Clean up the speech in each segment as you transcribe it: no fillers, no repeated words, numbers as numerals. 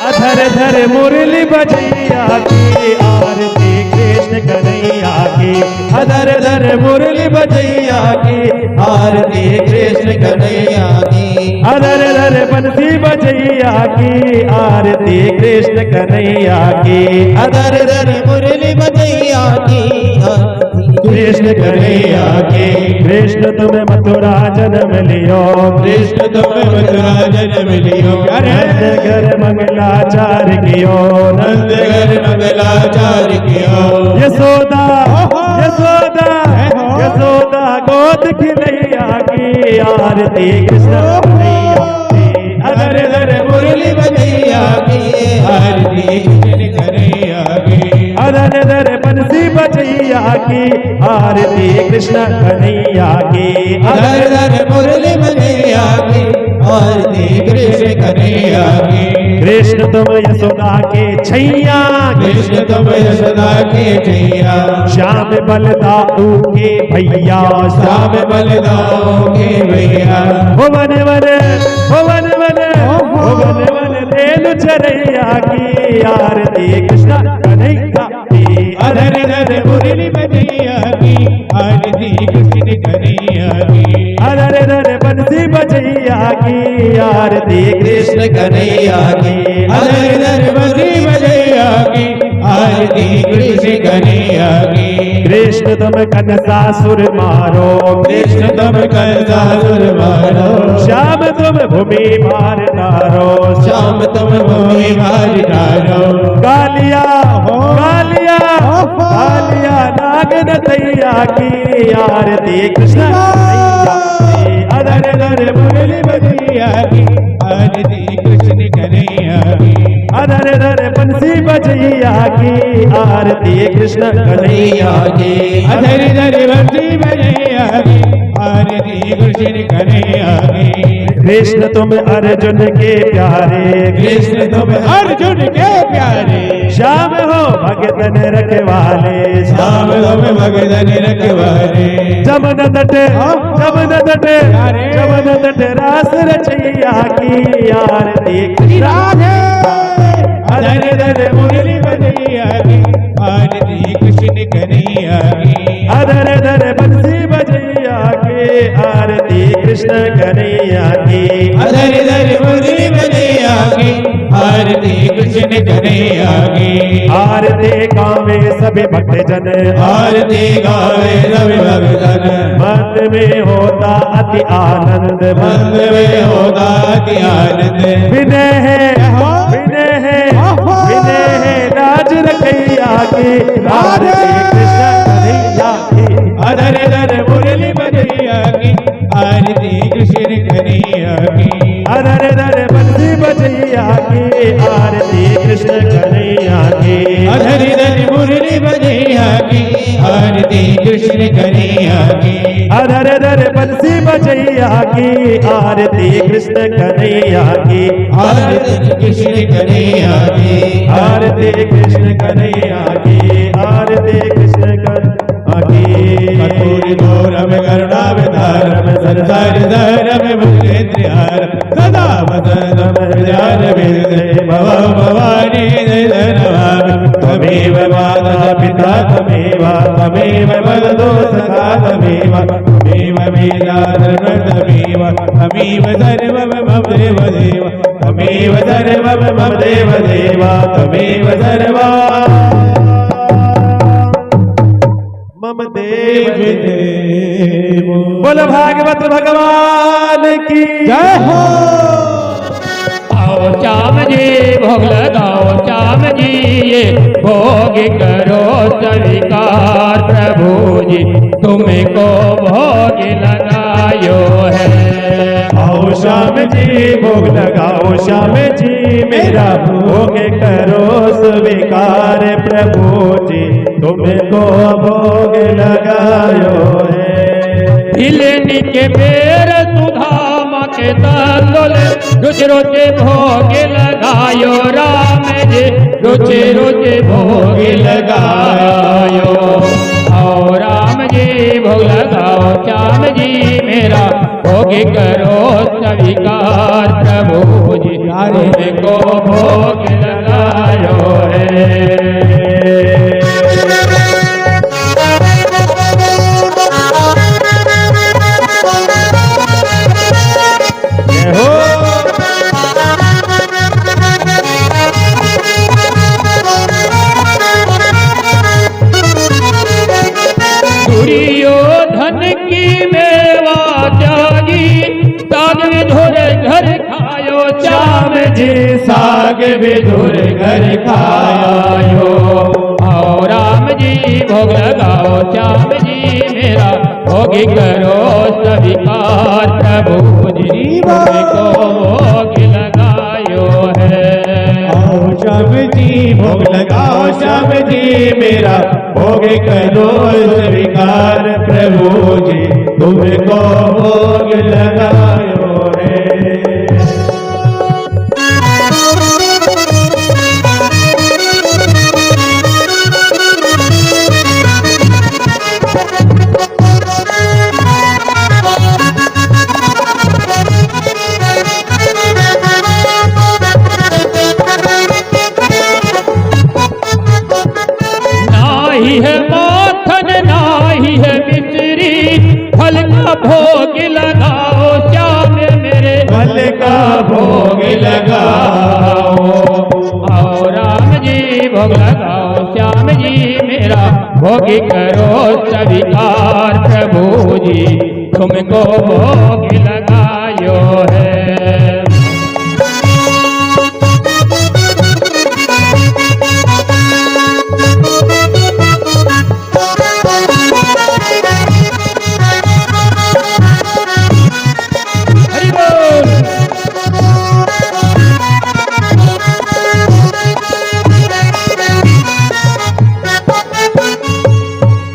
अधर धर मुरली बजैया की आरती कृष्ण कन्हैया की। अधर धर मुरली बजैया की आरती कृष्ण कन्हैया की। अधर धर बंसी बजैया की आरती कृष्ण कन्हैया की। अधर धर मुरली बजैया की कृष्ण कन्हैया की। कृष्ण तुम्हें मथुरा जन्म लियो, कृष्ण तुम्हें मथुरा जन्म लियो। नंद घर मंगलाचार कियो, नंद घर मंगलाचार कियो। यशोदा यशोदा यशोदा गोद खिलैया की आरती कृष्ण कन्हैया की। अधर धर मुरली बजैया की आरती कृष्ण कन्हैया की। अधर धर बंसी बजैया की आरती कृष्ण कन्हैया की। अधर धर मुरली बजैया की आरती कृष्ण कन्हैया की। कृष्ण तुम यशोदा के छैया, कृष्ण तुम यशोदा के छैया। श्याम बलदाऊ के भैया, श्याम बलदाऊ के भैया। भुवन वन भुवन वन भुवन वन रेणु चरैया की आरती कृष्ण कन्हैया की। अधर धर मुरली बजैया की आरती कृष्ण कन्हैया की। अधर धर बंसी बजैया की आरती कृष्ण कन्हैया की। अधर धर बंसी बजैया की आरती कृष्ण कन्हैया की। कृष्ण तुम कंसासुर मारो, कृष्ण तुम कंसासुर मारो। श्याम तुम भूमि भार तारो, श्याम तुम भूमि भार तारो। कालिया कालिया कालिया नाग नथैया की आरती कृष्ण कन्हैया की। अधर धर मुरली बजैया की आरती कृष्ण कन्हैया की। अधर धर बंसी बजैया की आरती कृष्ण कन्हैया की। अधर धर बंसी बजैया की आरती कृष्ण कन्हैया की। कृष्ण तुम अर्जुन के प्यारे, कृष्ण तुम अर्जुन के प्यारे। श्याम हो भगतन रखवाले, श्याम हो भगतन रखवाले। जमुना तट जमुना तट जमुना तट रास रचैया की आरती कृष्ण। अधर धर मुरली बजैया की आरती कृष्ण कन्हैया की। अधर धर बंसी बजैया की आरती कृष्ण कन्हैया की। अधर धर मुरली बजैया की आरती कृष्ण कन्हैया की। आरती गावे सभी भक्तजन, आरती गावे सभी भक्तजन। मन में होता अति आनंद, मन में होता अति आनंद। विनय है विनय है विनय है राज रखैया की आरती कृष्ण कन्हैया की। अधर धर मुरली बजैया की आरती कृष्ण कन्हैया की। अधर धर बंसी बजैया की आरती कृष्ण कन्हैया की। अधर धर मुरली बजैया की आरती कृष्ण कन्हैया की। अधर धर बंसी बजैया की आरती कृष्ण कन्हैया की। आरती कृष्ण कन्हैया की। आरती कृष्ण कन्हैया की। आरती कृष्ण कन्हैया की। कपूरी घोरम करुणावतारम संसार धरम भुजेन्द्रिहारम सदा वदनम हृदयार विदे भव भवानी नमामि। त्वमेव माता पिता त्वमेव त्वमेव वरदो सदा त्वमेव त्वमेव वेदा धर्म त्वमेव त्वमेव सर्वं मम देव देव त्वमेव सर्वं मम देव देव त्वमेव सर्वं मम देव देव। बोलो भागवत भगवान की जय हो। आओ श्याम जी भोग लगाओ, श्याम जी ये भोग करो स्वीकार। प्रभु जी तुमको भोग लगायो है। आओ श्याम जी भोग लगाओ, श्याम जी मेरा भोग करो स्वीकार। प्रभु जी तुमको भोग लगायो है। हिलनी के बेर सुधाम के तंदुल रुचि रुचि भोग लगायो। राम जी रुचि रुचि भोग लगायो। आओ राम जी भोग लगाओ, श्याम जी मेरा भोग करो स्वीकार। प्रभु जी तुमको भोग लगायो है। दुर्योधन की मेवा त्यागी साग विधुर घर खायो श्याम जी साग विधुर घर खायो। आओ राम जी भोग लगाओ श्याम जी मेरा भोग करो स्वीकार प्रभु जी तुमको भोग लगायो है। आओ श्याम जी भोग लगाओ श्याम जी मेरा भोग करो स्वीकार प्रभु जी तुमको भोग लगायो है। नाही है माखन नाही है मिश्री फल का भोग लगाओ श्याम मेरे फल का भोग लगाओ। आओ राम जी भोग लगाओ श्याम जी मेरा भोग करो स्वीकार प्रभु जी तुमको भोग लगायो है।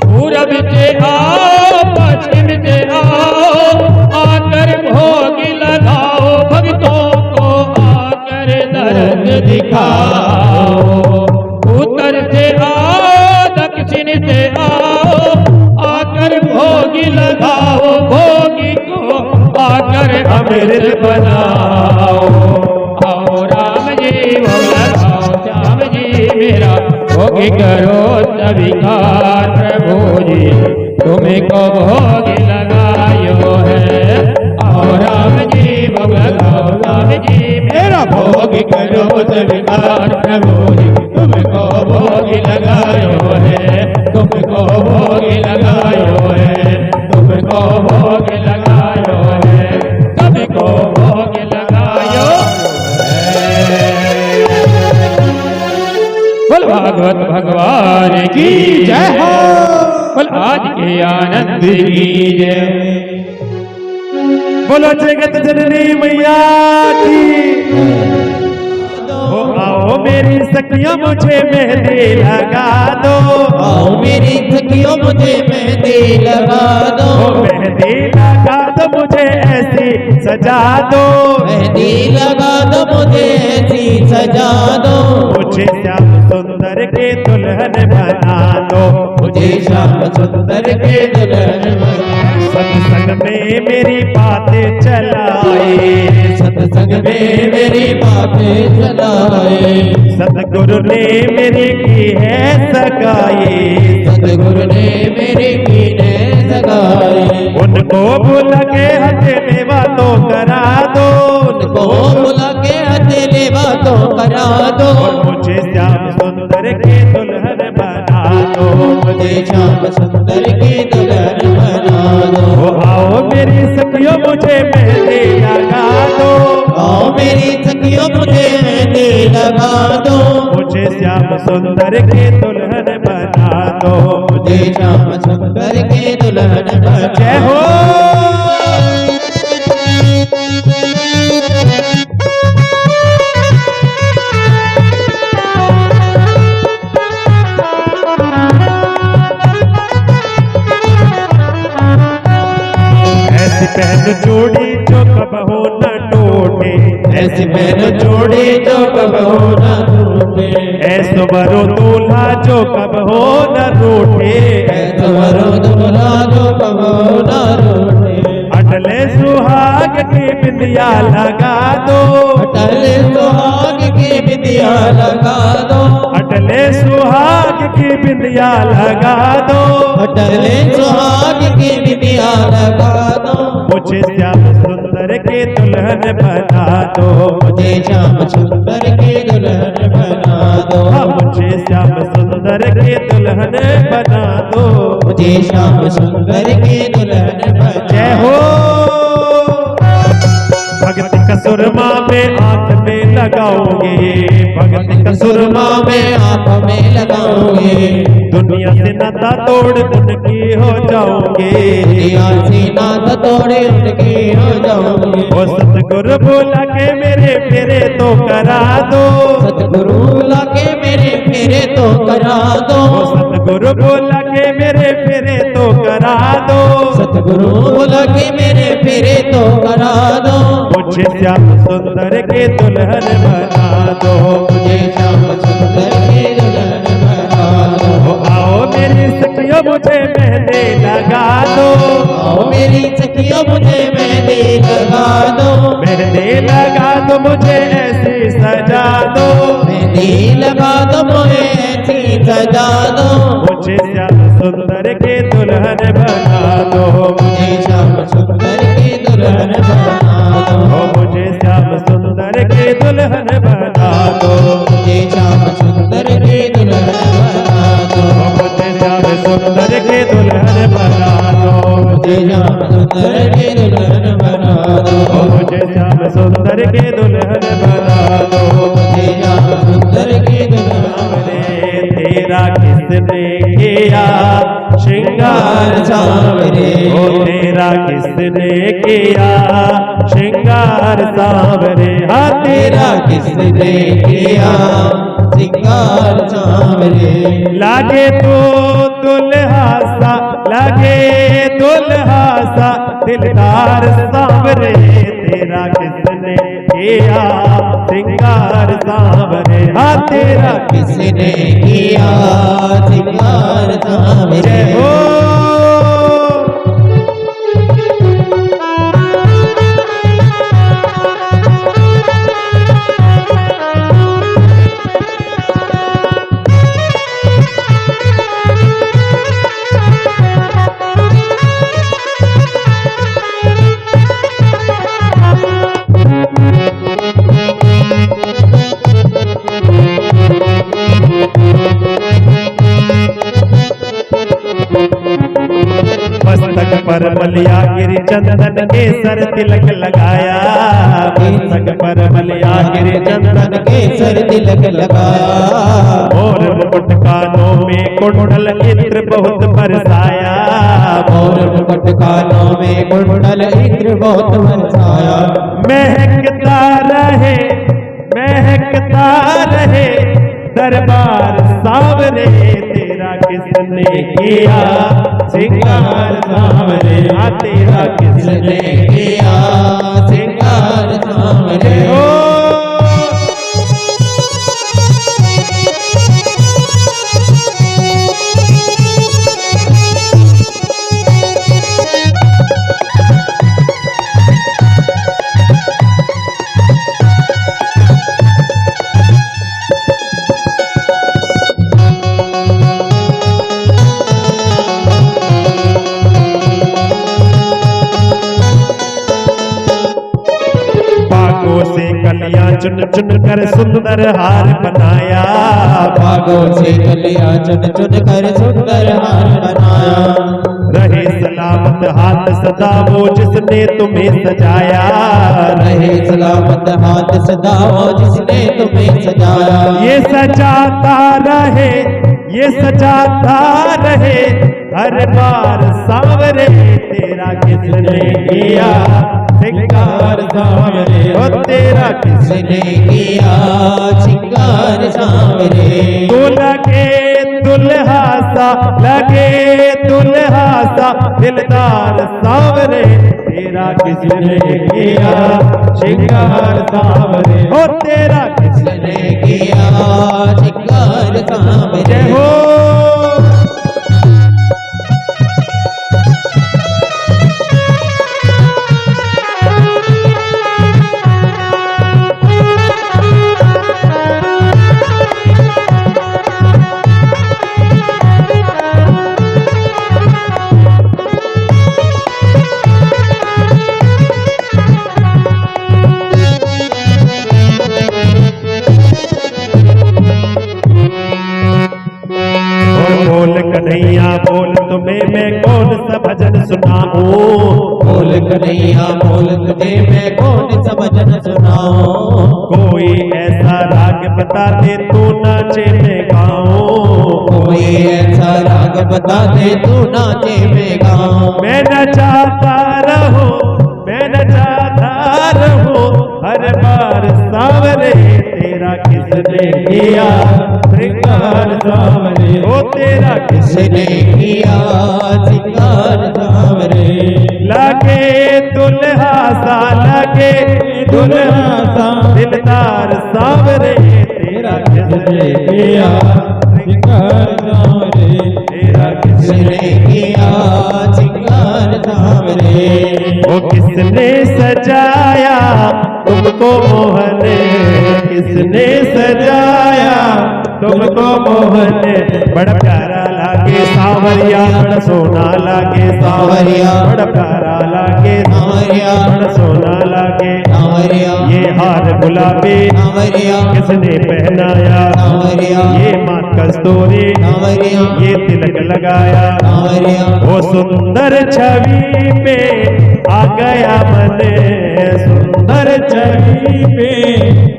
पूरब से आओ पश्चिम से आओ आकर भोग लगाओ भक्तों को आकर दर्द दिखाओ। उत्तर से आओ दक्षिण से आओ आकर भोग लगाओ भोगी को आकर अमृत बनाओ। आओ राम जी भोग लगाओ श्याम जी मेरा भोग करो स्वीकार प्रभु जी तुमको भोग लगायो है। आओ राम जी भोग लगाओ राम जी मेरा भोग करो स्वीकार प्रभु जी तुमको भोग लगायो है। तुमको भोग लगायो है। तुमको भोग लगायो है। तुमको भोग लगायो बोल भागवत भगवान की जय हो। बोल आज के आनंद की जय। बोलो जगत जननी मैया की। हो आओ मेरी सखियों मुझे मेहंदी लगा दो। आओ मेरी सखियों मुझे मेहंदी लगा दो। मेहंदी लगा दो मुझे ऐसी सजा दो। मेहंदी लगा दो मुझे ऐसी सजा दो। मुझे श्याम सुंदर के दुल्हन बना दो। मुझे श्याम सुंदर के दुल्हन बना दो। सत्संग में मेरी बातें चलाए। सत्संग में मेरी बातें चलाए। सतगुरु ने मेरी की है सगाई। सतगुरु ने मेरी कीने सगाई। उनको बुला के हथेली बातों करा दो। उनको बुला के हथेली बातों करा दो। और मुझे श्याम सुंदर के दुल्हन बना दो। मुझे श्याम सुंदर की दुल्हन बना दो। वो आओ मेरी सखियों मुझे मेहंदी लगा दो। आओ मेरी सखियों मुझे मेहंदी लगा दो। मुझे श्याम सुंदर के दुल्हन बना दो। मुझे श्याम सुंदर के दुल्हन बना दो। जय हो। ऐसी पहन जोड़ी जो कबहू न टूटे। ऐसी पहन जोड़ी जो कबहू न टूटे। ऐसो बरो दूल्हा जो कबहू न रूठे। ऐसो बरो दूल्हा जो कबहू न रूठे। अटल अटले सुहाग की बिंदिया लगा दो, अटल सुहाग की बिंदिया लगा दो, अटले सुहाग की बिंदिया लगा दो, अटल सुहाग की बिंदिया लगा दो, मुझे श्याम सुंदर के दुल्हन बना दो, मुझे श्याम सुंदर के दुल्हन बना दो, मुझे श्याम सुंदर के दुल्हन बना दो, मुझे श्याम सुंदर के दुल्हन बना जय हो। भक्ति का सुरमा में आंख में लगाओगे, भक्ति का सुरमा में आप में लगाओगे, दुनिया से नाता तोड़ उनकी हो जाओगे, दुनिया से नाता तोड़े उनके हो जाओगे, वो सतगुरु बोला के मेरे फेरे तो करा दो, सतगुरु लाके मेरे फेरे तो करा दो, वो सतगुरु बोला के मेरे फेरे तो करा दो, सतगुरु लाके मेरे फेरे तो करा दो, मुझे श्याम सुंदर के दुल्हन बना दो, मुझे श्याम सुंदर के दुल्हन बना दो, आओ मेरी सखियों मुझे मेहंदी लगा दो, आओ मेरी सखियों मुझे मेहंदी लगा दो, मेहंदी लगा दो मुझे ऐसी सजा दो, मेहंदी लगा दो मुझे ऐसी सजा दो, मुझे श्याम सुंदर के दुल्हन बना दो, मुझे श्याम सुंदर के दुल्हन बना दो, मुझे श्याम सुंदर के दुल्हन बना दो, मुझे श्याम सुंदर के दुल्हन बना दो, मुझे श्याम सुंदर के दुल्हन बना दो, मुझे श्याम सुंदर के दुल्हन बना दो, मुझे श्याम सुंदर के दुल्हन बना दो, मुझे श्याम सुंदर के दुल्हन सावरे तेरा किसने किया श्रृंगार सावरे, ओ तेरा किसने किया श्रृंगार सावरे, हाँ तेरा किसने किया श्रृंगार सांवरे, लागे तो दुल्हा सा, लागे दुल्हा सा दिलदार सांवरे, तेरा किसने किया श्रृंगार सांवरे, हाँ तेरा किसने किया श्रृंगार सांवरे, जय हो। मस्तक पर मलिया गिरी चंदन के सर तिलक लगाया, मस्तक पर मलिया गिरी चंदन के सर तिलक लगाया, और मुकुट कानों में कुंडल इत्र बहुत बरसाया, और मुकुट कानों में कुंडल इत्र बहुत बरसाया, महकता रहे महकता रहे दरबार सांवरे, तेरा किसने किया श्रृंगार सांवरे, हाँ तेरा किसने किया श्रृंगार सांवरे, हो। बागों से कलियां चुन चुन कर सुंदर हार बनाया, बागों से कलियां चुन चुन कर सुंदर हार बनाया, रहे सलामत हाथ सदा वो जिसने तुम्हें सजाया, रहे सलामत हाथ सदा वो जिसने तुम्हें सजाया, ये सजाता रहे ये सजाता रहे हर बार सांवरे, तेरा किसने किया श्रृंगार सांवरे, ओ तेरा किसने किया श्रृंगार सांवरे, तू लगे दुल्हा सा, लगे दुल्हा सा दिलदार सांवरे, तेरा किसने किया श्रृंगार सांवरे, ओ तेरा किसने किया श्रृंगार सांवरे, जय हो। कन्हैया बोल तुझे मैं कौन सा भजन सुनाऊं। कोई ऐसा राग बता दे तू नाचे मैं गाऊं। कोई ऐसा राग बता दे तू नाचे मैं गाऊं। मैं नचाता रहूं, मैं नचाता रहूं, हर बार सांवरे तेरा किसने किया श्रृंगार सांवरे, ओ तेरा किसने किया श्रृंगार सांवरे। लागे दुल्हा सा, लागे दुल्हा सा, दिलदार सांवरे तेरा किसने किया श्रृंगार सांवरे, तेरा किसने किया श्रृंगार सांवरे। ओ किसने सजाया तुमको मोहन, किसने सजाया तुमको मोहन, बड़ा प्यारा लागे सांवरिया, बड़ा सोना लागे सांवरिया, बड़ा प्यारा लागे सांवरिया, बड़ा सोना लागे सांवरिया, ये हार गुलाबी सांवरिया, किसने पहनाया, सांवरिया, ये मात कस्तूरी सांवरिया, ये तिलक लगाया, सांवरिया। वो सुंदर छवि पे आ गया मन, सुंदर छवि पे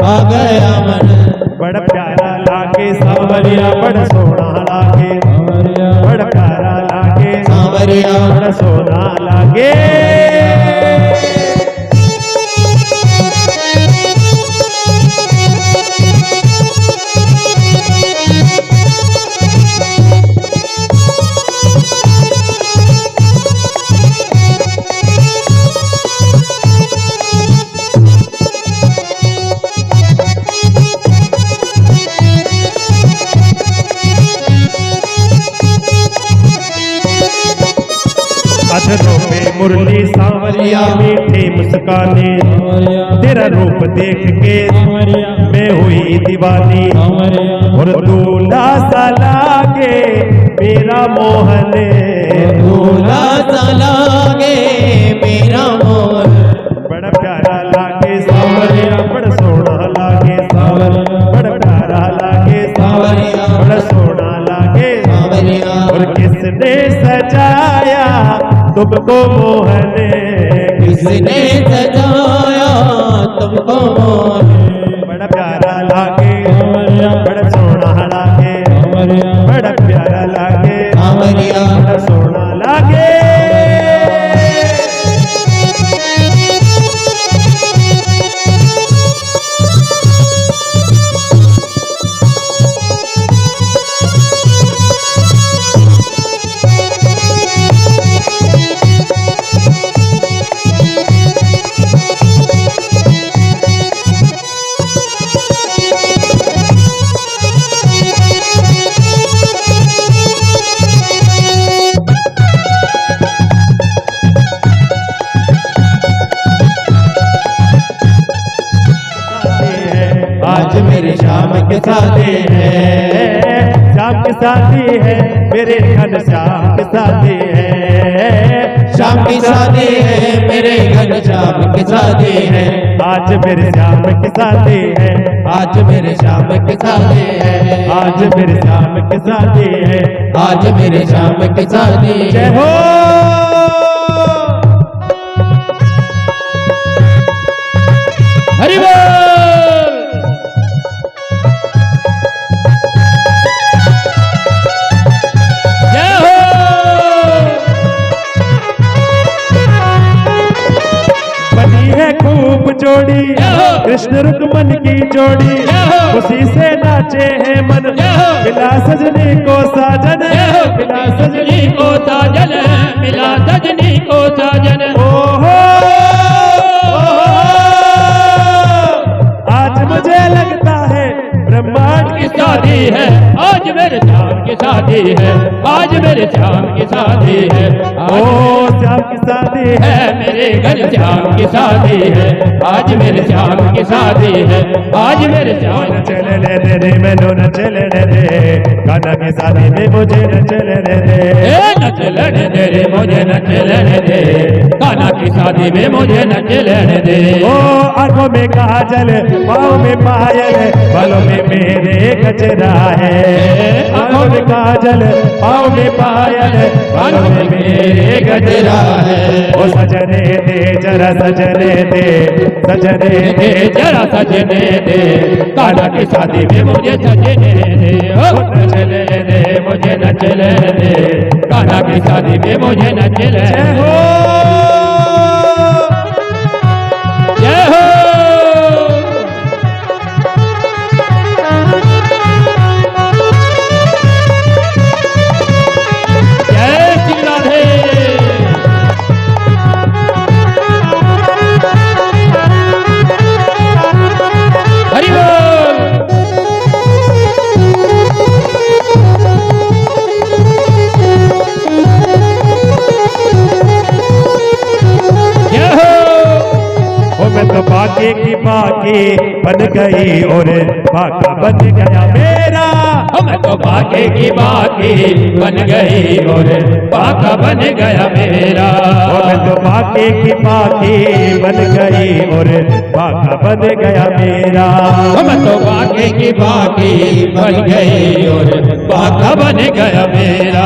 आ गया मन, बड़ा प्यारा लागे सांवरिया, बड़ा सोना लागे सांवरिया, बड़ा प्यारा लागे सांवरिया, बड़ा सोना लागे। अधरों पे मुरली सांवरिया, मीठी मुस्काने तेरा रूप देख के मैं हुई दीवानी, और दूल्हा सा लागे मेरा मोहन, दूल्हा सा लागे मेरा मोहन, बड़ा प्यारा लागे सांवरिया, बड़ा सोना लागे सांवरिया, बड़ा प्यारा लागे सांवरिया, बड़ा सोना लागे सांवरिया। और किसने सजाया तुमको मोहन, किसने सजाया तुमको मोहन, बड़ा प्यारा लागे बड़ा सोना लागे, बड़ा प्यारा लागे सांवरिया, बड़ा सोना लागे। आज मेरे शाम के साथी है, शाम के साथी है मेरे घन श्याम के साथी है, शाम की शादी है मेरे घर शाम की शादी है, आज मेरे श्याम के साथी है, आज मेरे शाम की शादी है, आज मेरे श्याम के साथी है, आज मेरे शाम की शादी है। जय हो। हरि बोल। जय हो। बनी है खूब जोड़ी जय हो। कृष्ण रुक्मन की जोड़ी, जय हो। उसी से नाचे है मन, जय हो। मिला सजनी को साजन, जय हो। मिला मिला सजनी को साजन, मिला सजनी को साजन। ओहो आज मुझे लगता है ब्रह्मांड की शादी है, आज मेरे श्याम की शादी है, आज मेरे श्याम की शादी है, ओ श्याम की शादी है, है मेरे घर श्याम की शादी है, आज मेरे श्याम की शादी है, आज मेरे श्याम की लेने दे रे मैनू नच लेने दे कान्हा की शादी में मुझे नच लेने दे नच लेने दे रे मुझे नच लेने दे कान्हा की शादी में मुझे नच लेने दे ओ आंखों में काजल पाँव में पायल बालों में मेरे गजरा है आंखों में काजल पाँव में पायल बालों में मेरे गजरा है ओ सजने दे जरा सजने दे सजने दे जरा सजने दे कान्हा की शादी में मुझे सजने दे नच लेने दे मुझे नच लेने दे कान्हा की शादी में मुझे नच लेने जय हो जय हो जय श्री राधे हरि बोल जय हो ओ मैं तो बाकी की बाकी बन गई और बाका बन गया मेरा मैं तो बाके की बाकी बन गई और बाका बन गया मेरा ओ मैं तो बाकी की बाकी बन गई और बाका बन गया मेरा मैं तो बाके की बाकी बन गई और बाका बन गया मेरा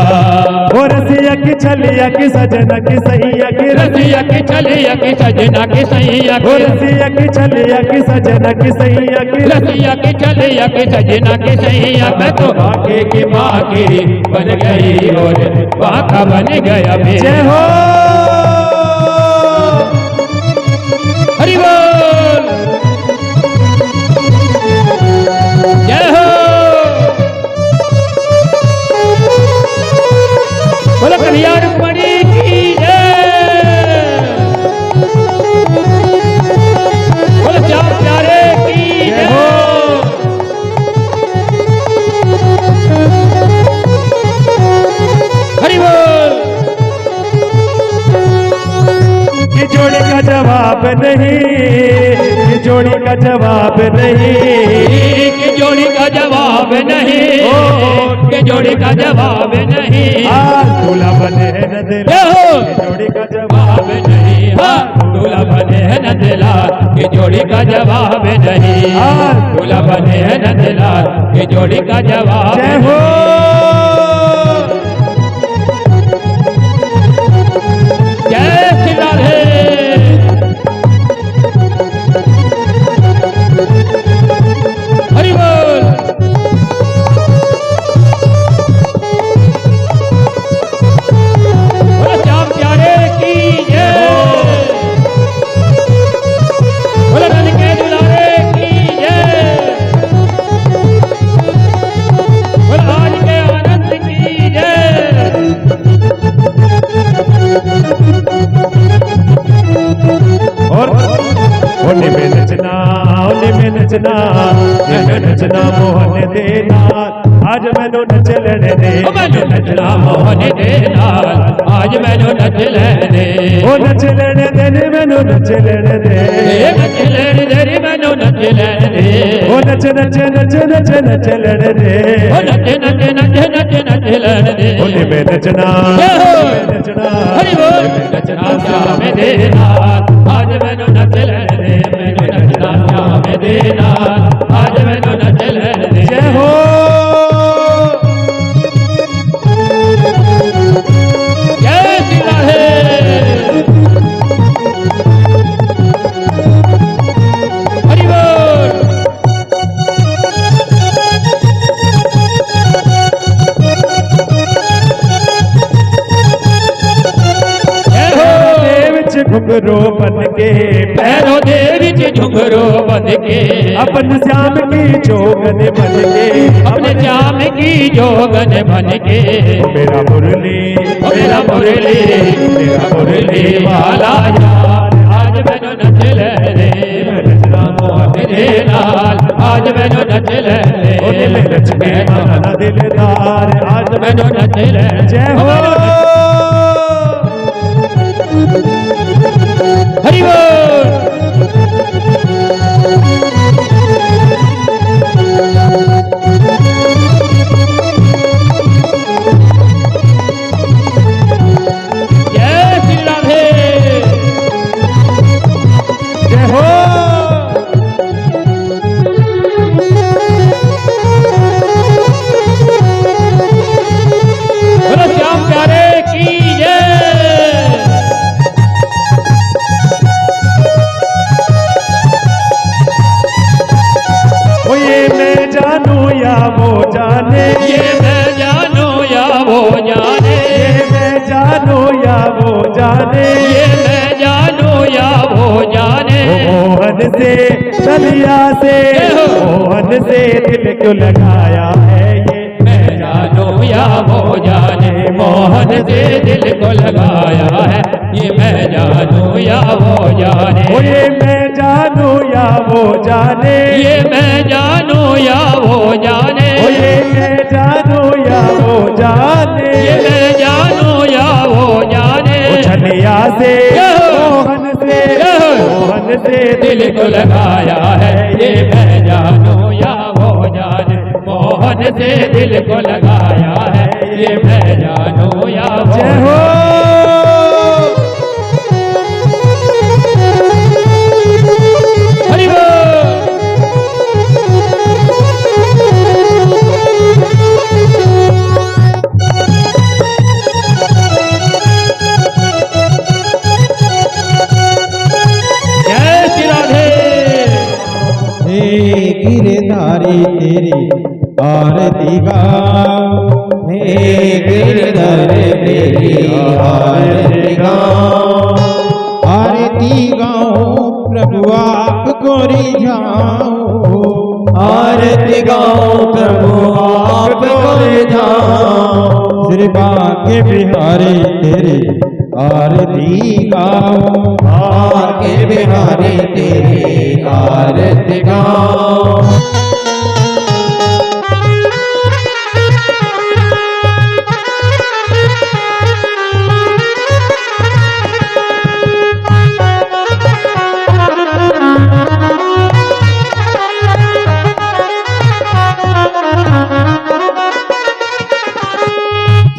ओ रसिया की छलिया की सजना की सैया की रसिया की छलिया की सजना की सैया ओ रसिया की छलिया की सजना की सैया की रसिया की छलिया की सजना की सैया मैं तो बाके की बाकी बन गई और बाका बन गया जय मेरा हो हरि बोल जय हो बोलो कन्हैया रुक्मणी की जय बोलो श्याम प्यारे की जय जय हो हरि बोल कि जोड़ी का जवाब नहीं कि जोड़ी का जवाब नहीं कि जोड़ी का जवाब नहीं कि जोड़ी का जवाब नहीं आज दूल्हा बने न दिल जय हो कि जोड़ी का जवाब जवाब नहीं हाँ दूल्हा बने न दिला कि जोड़ी का जवाब नहीं दूल्हा बने न दिला कि जोड़ी का जवाब जय हो जय श्री राधे हरि बोल बोलो श्याम प्यारे की जय बोलो रन के दुलारे की जय बोलो आज के आनंद की जय और होने में नचना मोहन देना आज मैनू नच लेने दे मैनू नचना मोहन दे नाल आज मैनू नच लेने ओ नच लेने दे नी मैनू नच लेने दे नच लेने दे रे मैनू नच लेने दे ओ नच नच नच नच नच लेने दे ओ नच नच नच नच नच लेने दे होने में नचना जय हो। नचना हरि बोल नचना श्याम दे नाल आज मैनू नच लेने दे मैनू नचना श्याम दे नाल आज मैनू नच लेने दे जय हो जय श्री राधे हरि बोल जय हो दे विच घुंघरू बन के पैरों दे विच झुंगरो बन के अपन श्याम की जोगन बन के अपने श्याम की जोगन बन के ओ मेरा मुरली ओ मेरा मुरली वाला यार आज मैनू नच ले रे नचना मोहन तेरे नाल आज मैनू नच ले रे ओने में नच के गाना दिलदार आज मैनू नच ले जय हो हरि बोल से चलिया से मोहन से दिल क्यों लगाया है ये मैं जानू या वो जाने मोहन से दिल को लगाया है ये मैं जानू या वो जाने ओ ये मैं जानू या वो जाने ये मैं जानू या वो जाने ओ ये मैं जानू या वो जाने ये मैं जानू या वो जाने ओ छलिया से मोहन से दिल को लगाया है ये मैं जानू या वो जाने मोहन से दिल को लगाया है ये मैं जानू या वो जय हो हरि बोल। जय श्री राधे। हे गिरधारी तेरी आरती गाओ हे गिरधर तेरी आरती गाओ आरती गाओ प्रभु आप गोरी जाओ आरती गाओ प्रभु आप गोरी जाओ श्री बांके बिहारी तेरी आरती गाओ बांके बिहारी तेरी आरती गाओ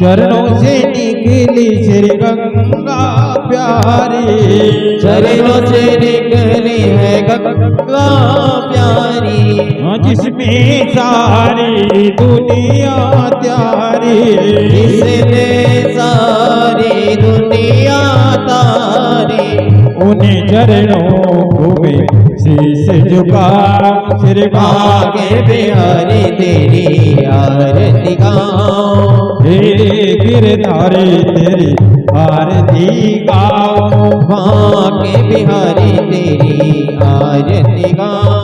चरणों से निकली श्री गंगा प्यारी चरणों से निकली है गंगा प्यारी जिसमें सारी दुनिया त्यारी जिसमें सारी दुनिया तारी उन्हें चरणों को में शीश झुका श्री आगे बिहारी तेरी आरती गाओ हे गिरधारी तेरी आरती गाओ बांके बिहारी तेरी आरती गाओ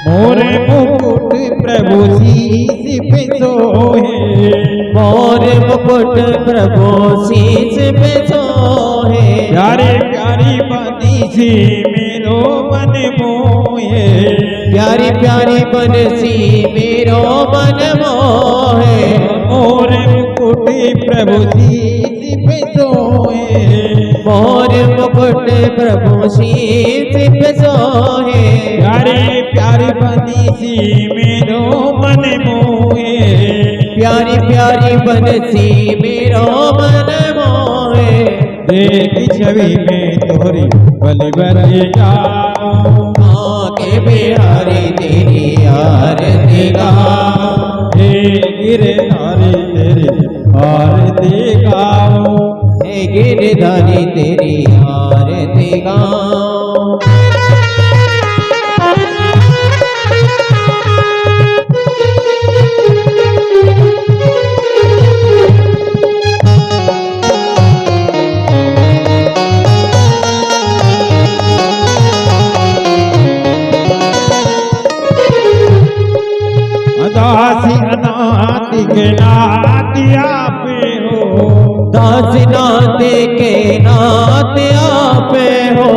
मोरे मुकुट प्रभु शीश पे सोहे मोरे मुकुट प्रभु शीश पे सोहे प्यारे प्यारी बंसी मेरो मन मोहे प्यारी प्यारी बंसी मेरो मन मोहे मोरे मुकुट प्रभु शीश पे सोहे मोरे मुकुट प्रभु शीश पे सोहे प्यारे प्यारी बंसी मेरो मन मोहे प्यारी प्यारी बंसी मेरो मन मोहे देख छवि में तोरी बलि बलि जाओ आके बिहारी तेरी आरती गाओ हे गिरधारी तेरी आरती गाओ हे गिरधारी तेरी आरती गाओ दासी अनाथ के नाथ आपे हो दासी नाथ के नाथ आपे हो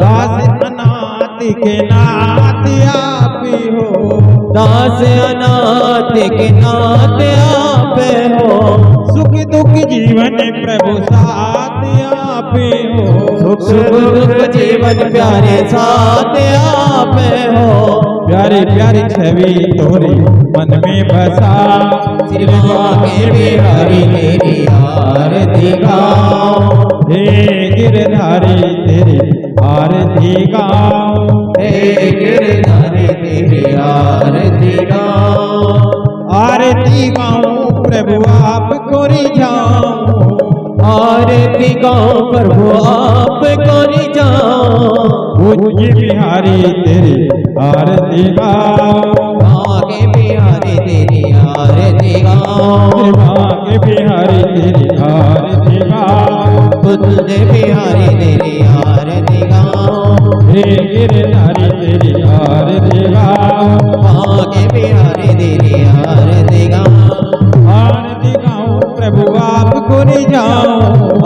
दास अनाथ के नाथ आपे हो दास अनाथ के नाथ आपे हो सुख दुख जीवन प्रभु साथ आपे हो सुख दुख जीवन प्यारे साथ आपे हो प्यारी प्यारी छवि तोरी मन में बसा श्री बांके बिहारी तेरी आरती गाओ हे गिरधारी तेरी आरती गाओ हे गिरधारी तेरी आरती गाओ आरती गाओ प्रभु आप को रिझाओ आरती गाओ प्रभु आपको रिझाओ। पूज्य बिहारी तेरी आरती गाओ, आगे बिहारी तेरी आरती गाओ। आगे बिहारी तेरी आरती गाओ, पूज्य बिहारी तेरी आरती गाओ। हे गिरधारी तेरी आरती गाओ, आगे बिहारी तेरी आरती गाओ। आरती गाओ प्रभु आपको रिझाओ,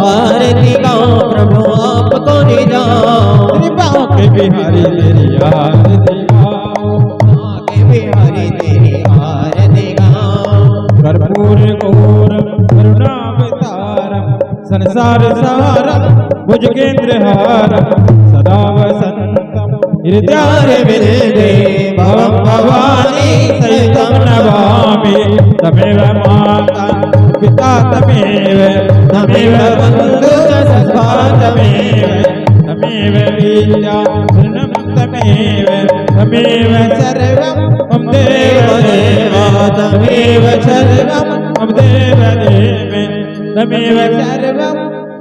आरती गाओ प्रभु आपको रिझाओ। आगे बिहारी तेरी आरती गाओ, आगे बिहारी तेरी आरती गाओ। कर्पूर गौर करुणावतारम संसार सारम भुजगेंद्रहारम सदा वसंतम हृदय विदे भवं भवानी सहितं नमामि। तमेव माता पिता तमेव, तमेव बन्धु सखा तमेव, तमेव विद्या धनं तमेव, तमेव सर्वं मम देव देव, तमेव सर्वं मम देव देव, तमेव सर्वं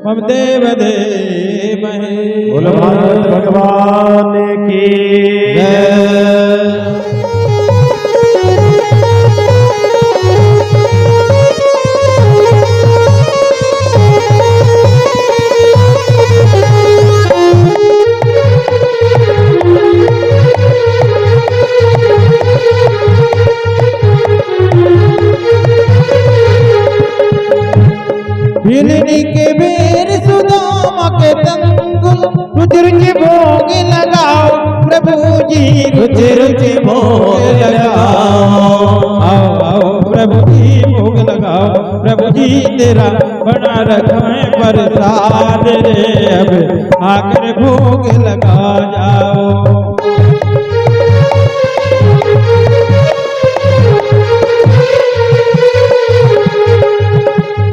मम देव देव। बोलो भारत भगवान की जय। हिलनी के बेर सुदामा के तंगुल रुचि रुचि भोग लगाओ प्रभु जी, रुचि रुचि भोग लगाओ। आओ आओ प्रभु जी भोग लगाओ, प्रभु जी तेरा बना रखें प्रसाद रे, अब आकर भोग लगा जाओ।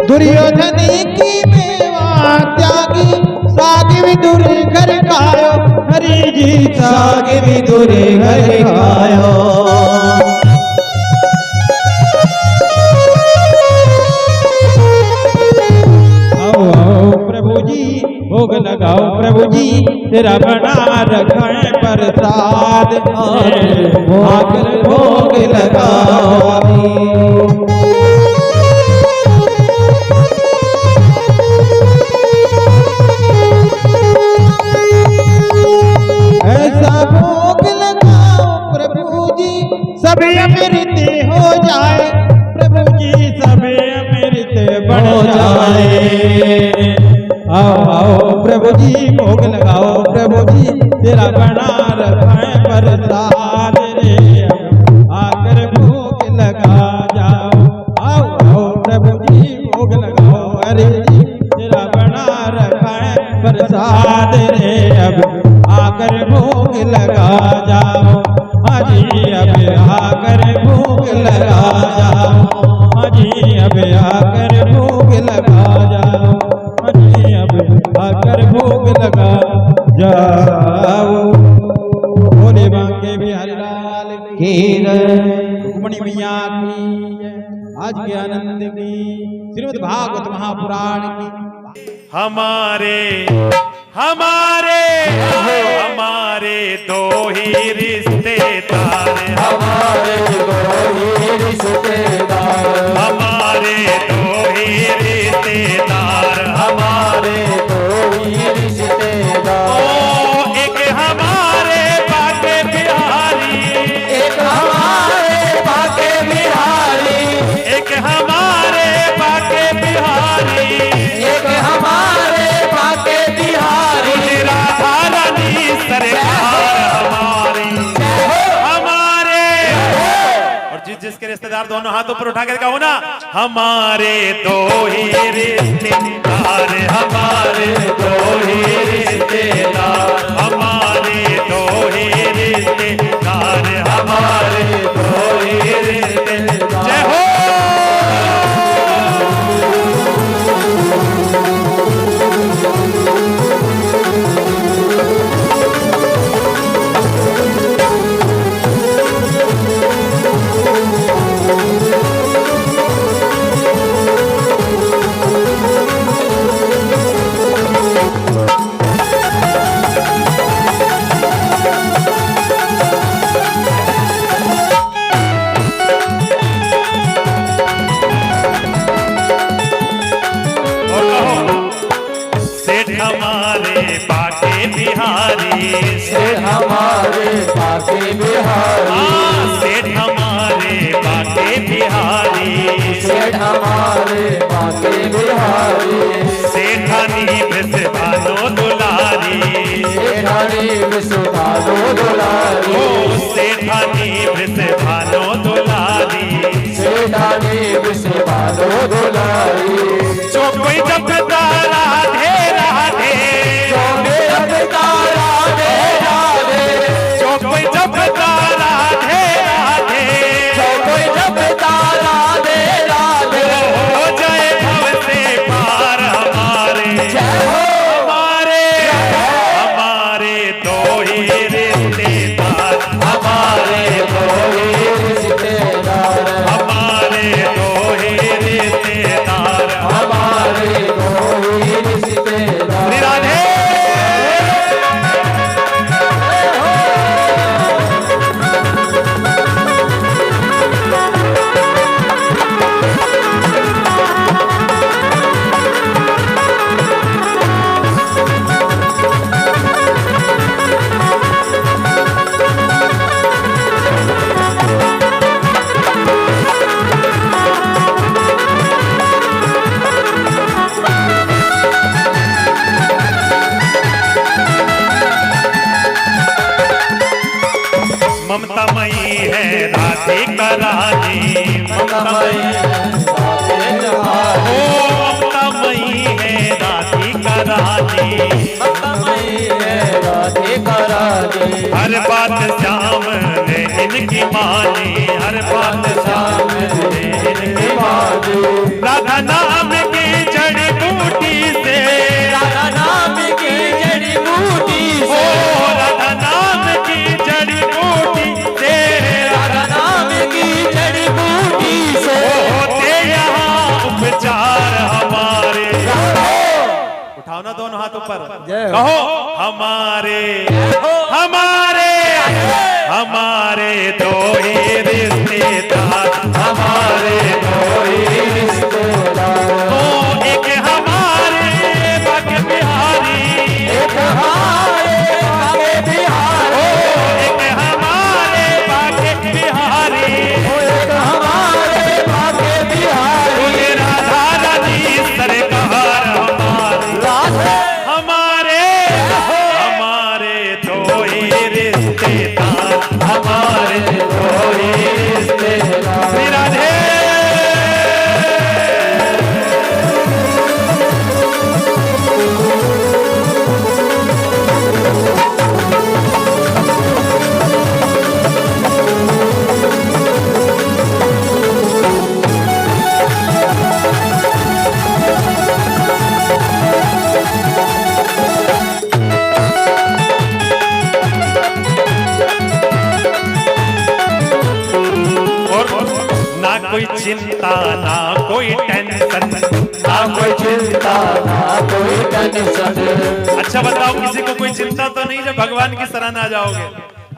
दुर्योधन की मेवा त्यागी साग विदुर घर खायो, हरि जी साग विदुर घर खायो। आओ आओ प्रभु जी भोग लगाओ, प्रभु जी तेरा बना रखें प्रसाद, आकर भोग लगाओ। ऐसा भोग लगाओ प्रभु जी सब अमृत हो जाए, प्रभु जी सब अमृत बन हो जाए। आओ आओ प्रभु जी भोग लगाओ, प्रभु जी तेरा बना रखें प्रसाद रे, आकर भोग लगा जाओ। आओ आओ प्रभु जी भोग लगाओ, अरे जी तेरा बना रखें प्रसाद रे, अब आकर भोग लगा जाओ। हाजी अब आकर भोग लगा जाओ, हाजी अब आकर भोग लगा जाओ, हाजी अब आकर भोग लगा जाओ। भोले बांके बिहारी लाल की जय, रुक्मणी मैया की जय, आज के आनंद की श्रीमद् भागवत महापुराण की। हमारे हमारे हमारे दो ही रिश्तेदार, हमारे दो ही रिश्तेदार, हमारे दो ही रिश्तेदार, हमारे दो ही रिश्तेदार। ओ एक हमारे बाके बिहारी, एक हमारे बाके बिहारी, एक हमारे बाके बिहारी, एक हमारे बाके बिहारी। राधा रानी सरकार हमारी, हमारे और जिसके रिश्तेदार दोनों हाथों पर उठा कर कहो ना, हमारे दो ही रिश्तेदार, हमारे दो ही रिश्तेदार, हमारे दो ही रिश्तेदार, हमारे दो ही रिश्तेदार। जय हो। हमारे बाके बिहारी, सेठ हमारे बाके बिहारी, हाँ सेठ हमारे बाके बिहारी, सेठ हमारे बाके बिहारी, सेठानी वृषभानो दुलारी, सेठानी विश्वभानो दुलारी, ओ सेठानी वृषभानो दुलारी, सेठानी विश्वभानो दुलारी, जो कोई जपता राधे राधे, जो मेरा पिता राधे राधे, जो कोई जपता राधे राधे, जो कोई जपता राधे राधे, हो जाए भव से पार हमारे, जय हो हमारे हमारे दो ही रिश्तेदार, हमारे कोई रिश्तेदार, हमारे दो ही रिश्तेदार, हमारे कोई रिश्तेदार, श्री राधे। ममता मई है राधिका रानी, ममता मई, ओ ममता मई है राधिका रानी, हर बात श्याम ने इनकी मानी, हर बात श्याम ने इनकी मानी, राधा नाम की जड़ी बूटी से, राधा नाम की जड़ी बूटी ओ से, राधा नाम की जड़ी बूटी से, राधा नाम की जड़ी बूटी से, होते यहाँ उपचार हमारे, उठाओ ना दोनों हाथ ऊपर, कहो हमारे हमारे हमारे दो ही रिश्तेदार, हमारे दो ही रिश्तेदार, ओ एक हमारे बाके बिहारी, एक हमारे बाके बिहारी, एक हमारे बाके बिहारी, एक हमारे बाके बिहारी, बोले राधा रानी सरकार हमारे, राधे हमारे हमारे दो ही रिश्तेदार, हमारे दो ही रिश्तेदार, श्री राधे। ना कोई चिंता ना कोई टेंशन, ना कोई चिंता ना कोई टेंशन, अच्छा बताओ किसी को कोई चिंता तो नहीं जब भगवान की शरण आ जाओगे?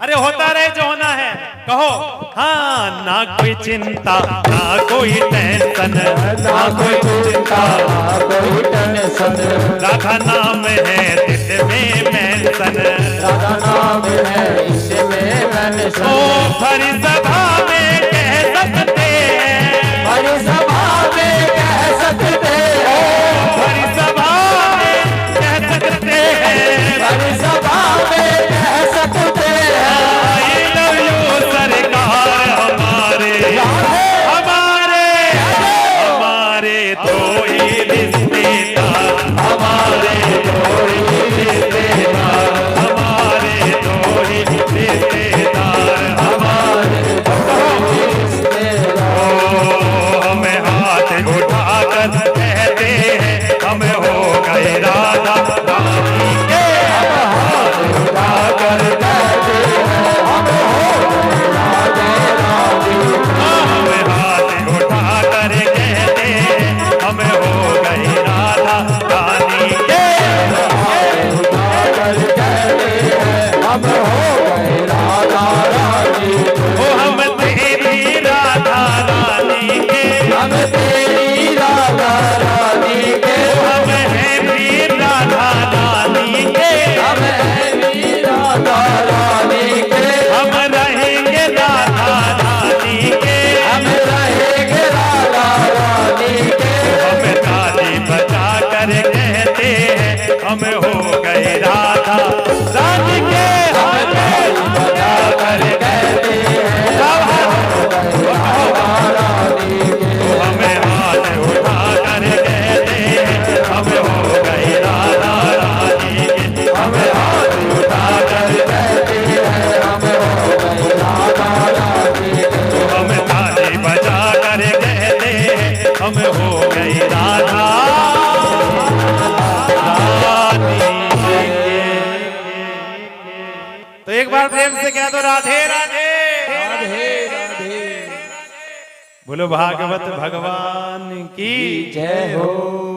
अरे होता रहे जो होना है, कहो हाँ ना कोई चिंता ना कोई टेंशन, ना कोई चिंता ना कोई टेंशन, राधा नाम है दिल में मेंशन, राधा नाम है इसमें मेंशन, ओ भरी सभा में कह सकते हैं, बड़ी सभा में कह सकते हैं, भरी सभा में कह सकते हैं, बड़ी सभा में कह सकते हैं, I love you सरकार हमारे, हमारे हमारे दो ही रिश्तेदार, हमारे दो ही रिश्तेदार, हमारे दो ही रिश्तेदार, हमारे गया तो राधे राधे राधे राधे बोलो भागवत भगवान की जय हो।